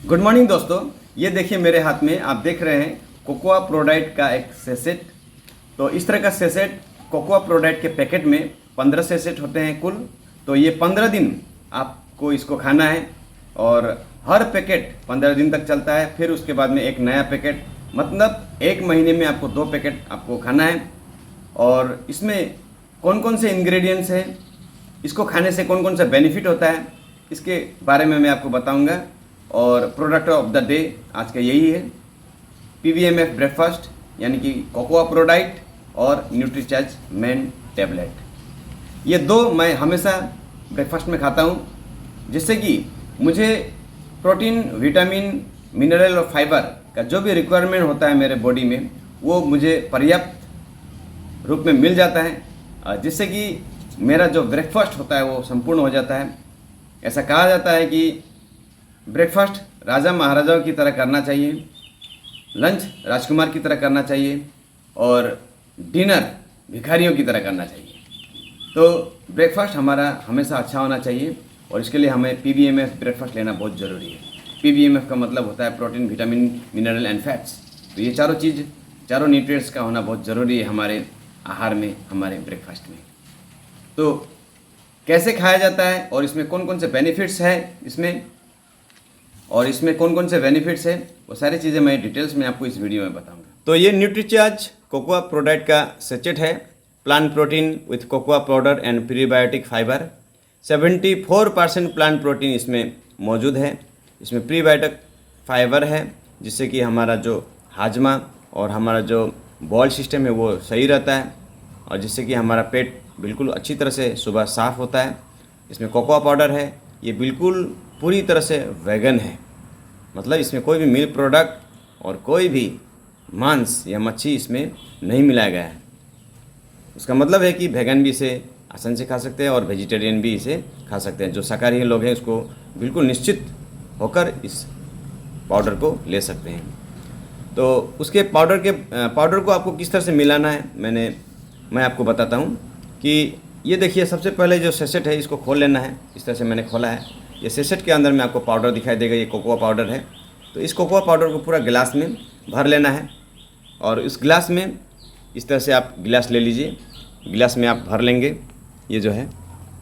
Good morning दोस्तों। ये देखिए मेरे हाथ में आप देख रहे हैं कोकोआ प्रोडाइट का एक सेसेट। तो इस तरह का सेसेट कोकोआ प्रोडाइट के पैकेट में 15 सेसेट होते हैं कुल। तो ये 15 दिन आपको इसको खाना है और हर पैकेट 15 दिन तक चलता है। फिर उसके बाद में एक नया पैकेट, मतलब एक महीने में आपको 2 पैकेट आपको खाना है। और इसमें कौन कौन से इंग्रेडिएंट्स हैं, इसको खाने से कौन कौन सा बेनिफिट होता है, इसके बारे में मैं आपको बताऊंगा। और प्रोडक्ट ऑफ द डे आज का यही है, PVMF ब्रेकफास्ट यानी कि कोकोआ प्रोडाइट और न्यूट्रीचार्ज मेन टैबलेट। ये दो मैं हमेशा ब्रेकफास्ट में खाता हूँ, जिससे कि मुझे प्रोटीन, विटामिन, मिनरल और फाइबर का जो भी रिक्वायरमेंट होता है मेरे बॉडी में, वो मुझे पर्याप्त रूप में मिल जाता है, जिससे कि मेरा जो ब्रेकफास्ट होता है वो संपूर्ण हो जाता है। ऐसा कहा जाता है कि ब्रेकफास्ट राजा महाराजाओं की तरह करना चाहिए, लंच राजकुमार की तरह करना चाहिए और डिनर भिखारियों की तरह करना चाहिए। तो ब्रेकफास्ट हमारा हमेशा अच्छा होना चाहिए और इसके लिए हमें PVMF ब्रेकफास्ट लेना बहुत ज़रूरी है। PVMF का मतलब होता है protein, vitamin, mineral and fats. तो ये चारों चीज़, चारों न्यूट्रिएंट्स का होना बहुत ज़रूरी है हमारे आहार में, हमारे ब्रेकफास्ट में। तो कैसे खाया जाता है और इसमें कौन कौन से बेनिफिट्स हैं इसमें कौन कौन से बेनिफिट्स हैं, वो सारी चीज़ें मैं डिटेल्स में आपको इस वीडियो में बताऊंगा। तो ये न्यूट्रीचार्ज कोकोआ प्रोडाइट का सेचेट है, plant protein with cocoa powder and prebiotic fibre. 74% plant protein इसमें मौजूद है। इसमें प्रीबायोटिक फाइबर है, जिससे कि हमारा जो हाजमा और हमारा जो बॉल सिस्टम है वो सही रहता है और जिससे कि हमारा पेट बिल्कुल अच्छी तरह से सुबह साफ़ होता है। इसमें कोकोआ पाउडर है, ये बिल्कुल पूरी तरह से वेगन है, मतलब इसमें कोई भी मिल्क प्रोडक्ट और कोई भी मांस या मच्छी इसमें नहीं मिलाया गया है। उसका मतलब है कि वेगन भी इसे आसान से खा सकते हैं और वेजिटेरियन भी इसे खा सकते हैं। जो शाकाहारी लोग हैं उसको बिल्कुल निश्चित होकर इस पाउडर को ले सकते हैं। तो उसके पाउडर को आपको किस तरह से मिलाना है मैं आपको बताता हूँ। कि ये देखिए, सबसे पहले जो सेसेट है इसको खोल लेना है। इस तरह से मैंने खोला है। ये सेसेट के अंदर में आपको पाउडर दिखाई देगा, ये कोकोआ पाउडर है। तो इस कोकोआ पाउडर को पूरा गिलास में भर लेना है और इस गिलास में इस तरह से आप गिलास ले लीजिए, गिलास में आप भर लेंगे। ये जो है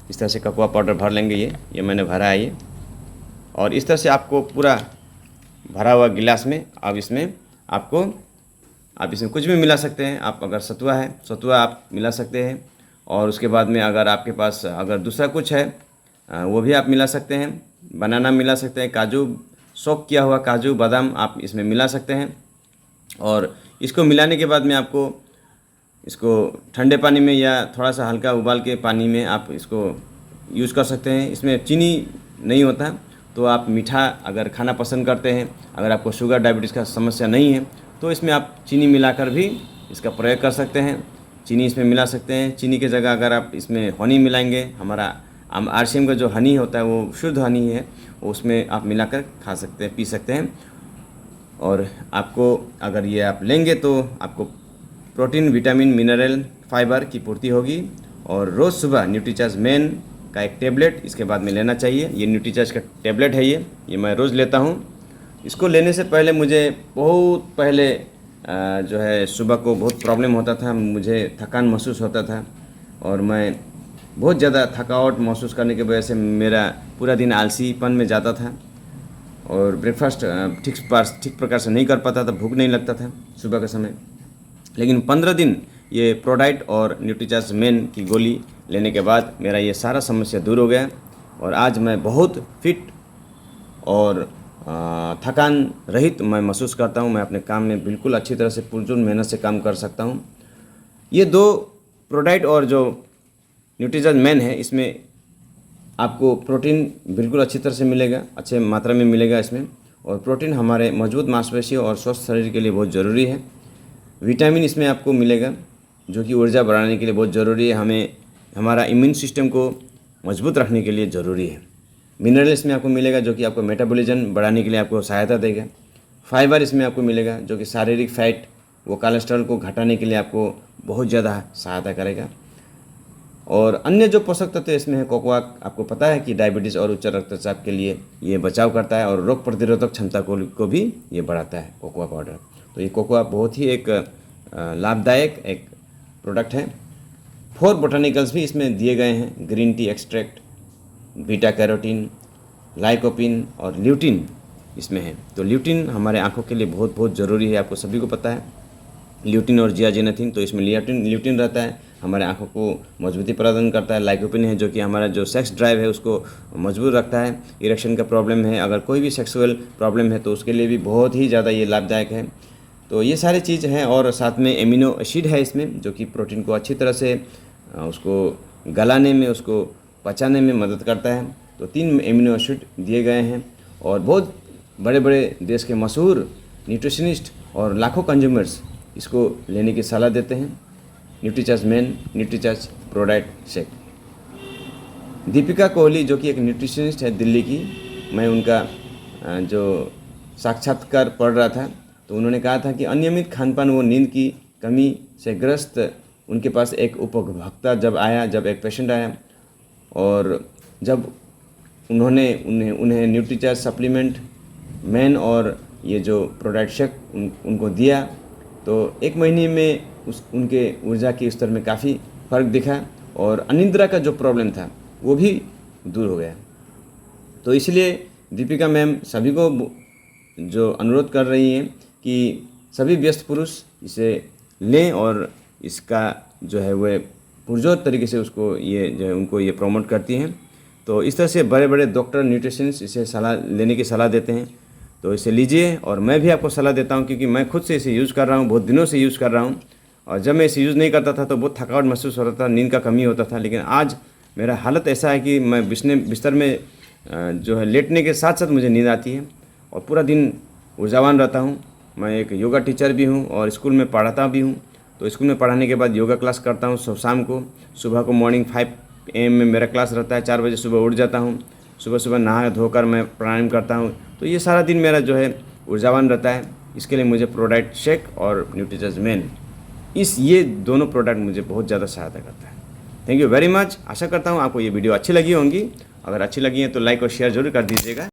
इस तरह से कोकोआ पाउडर भर लेंगे। ये मैंने भरा है ये, और इस तरह से आपको पूरा भरा हुआ गिलास में अब इसमें आप इसमें कुछ भी मिला सकते हैं। आप अगर सतुआ है, सतुआ आप मिला सकते हैं। और उसके बाद में अगर आपके पास अगर दूसरा कुछ है वो भी आप मिला सकते हैं। बनाना मिला सकते हैं, काजू, सोक किया हुआ काजू, बादाम आप इसमें मिला सकते हैं। और इसको मिलाने के बाद में आपको इसको ठंडे पानी में या थोड़ा सा हल्का उबाल के पानी में आप इसको यूज़ कर सकते हैं। इसमें चीनी नहीं होता, तो आप मीठा अगर खाना पसंद करते हैं, अगर आपको शुगर डायबिटीज़ का समस्या नहीं है, तो इसमें आप चीनी मिलाकर भी इसका प्रयोग कर सकते हैं। चीनी इसमें मिला सकते हैं। चीनी की जगह अगर आप इसमें हनी मिलाएंगे, हमारा RCM का जो हनी होता है वो शुद्ध हनी है, उसमें आप मिलाकर खा सकते हैं, पी सकते हैं। और आपको अगर ये आप लेंगे तो आपको प्रोटीन, विटामिन, मिनरल, फाइबर की पूर्ति होगी। और रोज़ सुबह न्यूट्रीचार्ज मेन का एक टेबलेट इसके बाद में लेना चाहिए। ये न्यूट्रीचार्ज का टेबलेट है, ये मैं रोज़ लेता हूँ। इसको लेने से पहले मुझे बहुत पहले जो है सुबह को बहुत प्रॉब्लम होता था, मुझे थकान महसूस होता था और मैं बहुत ज़्यादा थकावट महसूस करने की वजह से मेरा पूरा दिन आलसीपन में जाता था और ब्रेकफास्ट ठीक प्रकार से नहीं कर पाता था, भूख नहीं लगता था सुबह के समय। लेकिन 15 दिन ये प्रोडाइट और न्यूट्रीचार्ज मेन की गोली लेने के बाद मेरा ये सारा समस्या दूर हो गया और आज मैं बहुत फिट और थकान रहित मैं महसूस करता हूँ। मैं अपने काम में बिल्कुल अच्छी तरह से पुरजोर मेहनत से काम कर सकता हूँ। ये दो प्रोडाइट और जो न्यूट्रीचार्ज मेन है, इसमें आपको प्रोटीन बिल्कुल अच्छी तरह से मिलेगा, अच्छे मात्रा में मिलेगा इसमें। और प्रोटीन हमारे मजबूत मांसपेशियों और स्वस्थ शरीर के लिए बहुत ज़रूरी है। विटामिन इसमें आपको मिलेगा जो कि ऊर्जा बढ़ाने के लिए बहुत ज़रूरी है, हमें हमारा इम्यून सिस्टम को मजबूत रखने के लिए ज़रूरी है। मिनरल इसमें आपको मिलेगा जो कि आपको मेटाबॉलिज्म बढ़ाने के लिए आपको सहायता देगा। फाइबर इसमें आपको मिलेगा जो कि शारीरिक फैट, वो कोलेस्ट्रॉल को घटाने के लिए आपको बहुत ज़्यादा सहायता करेगा। और अन्य जो पोषक तत्व इसमें है, कोकोआ आपको पता है कि डायबिटीज़ और उच्च रक्तचाप के लिए ये बचाव करता है और रोग प्रतिरोधक क्षमता को भी ये बढ़ाता है कोकोआ पाउडर। तो ये कोकोआ बहुत ही एक लाभदायक एक प्रोडक्ट है। 4 बोटानिकल्स भी इसमें दिए गए हैं, green tea extract, beta carotene, lycopene और ल्यूटिन इसमें है। तो ल्यूटिन हमारे आँखों के लिए बहुत बहुत ज़रूरी है, आपको सभी को पता है। ल्यूटिन और जियाजिनेथिन, तो इसमें ल्यूटिन रहता है, हमारे आँखों को मजबूती प्रदान करता है। लाइकोपिन है जो कि हमारा जो सेक्स ड्राइव है उसको मजबूत रखता है। इरेक्शन का प्रॉब्लम है, अगर कोई भी सेक्सुअल प्रॉब्लम है तो उसके लिए भी बहुत ही ज़्यादा ये लाभदायक है। तो ये सारी चीज़ हैं और साथ में एमिनो एसिड है इसमें जो कि प्रोटीन को अच्छी तरह से उसको गलाने में, उसको पचाने में मदद करता है। तो 3 एमिनो एसिड दिए गए हैं और बहुत बड़े बड़े देश के मशहूर न्यूट्रिशनिस्ट और लाखों कंज्यूमर्स इसको लेने की सलाह देते हैं। Nutricharge man, Nutricharge ProDiet shake. Deepika Kohli जो कि एक न्यूट्रिशनिस्ट है दिल्ली की, मैं उनका जो साक्षात्कार पढ़ रहा था तो उन्होंने कहा था कि अनियमित खानपान व नींद की कमी से ग्रस्त उनके पास एक उपभोक्ता जब एक पेशेंट आया और जब उन्हें न्यूट्रीचार्ज सप्लीमेंट मैन और ये जो प्रोडाइट शेक उनको दिया तो 1 महीने में उनके ऊर्जा के स्तर में काफ़ी फ़र्क दिखा और अनिद्रा का जो प्रॉब्लम था वो भी दूर हो गया। तो इसलिए दीपिका मैम सभी को जो अनुरोध कर रही हैं कि सभी व्यस्त पुरुष इसे लें और इसका जो है वह पुरजोर तरीके से उसको ये जो है उनको ये प्रमोट करती हैं। तो इस तरह से बड़े बड़े डॉक्टर न्यूट्रिशनिस्ट इसे लेने की सलाह देते हैं। तो इसे लीजिए और मैं भी आपको सलाह देता हूं क्योंकि मैं खुद से इसे यूज़ कर रहा हूं, बहुत दिनों से यूज़ कर रहा हूं। और जब मैं इसे यूज़ नहीं करता था तो बहुत थकावट महसूस हो रहा था, नींद का कमी होता था, लेकिन आज मेरा हालत ऐसा है कि मैं बिस्तर में जो है लेटने के साथ साथ मुझे नींद आती है और पूरा दिन ऊर्जावान रहता हूँ। मैं एक योगा टीचर भी हूँ और स्कूल में पढ़ाता भी हूँ। तो स्कूल में पढ़ाने के बाद योगा क्लास करता हूँ शाम को। सुबह को मॉर्निंग 5 AM में मेरा क्लास रहता है, 4 बजे सुबह उठ जाता हूँ। सुबह नहा धोकर मैं प्राणायाम करता हूँ। तो ये सारा दिन मेरा जो है ऊर्जावान रहता है। इसके लिए मुझे प्रोडाइट शेक और न्यूट्रीचार्ज मैन ये दोनों प्रोडक्ट मुझे बहुत ज़्यादा सहायता करता है। Thank you very much. आशा करता हूँ आपको ये वीडियो अच्छी लगी होंगी। अगर अच्छी लगी है तो लाइक और शेयर जरूर कर दीजिएगा।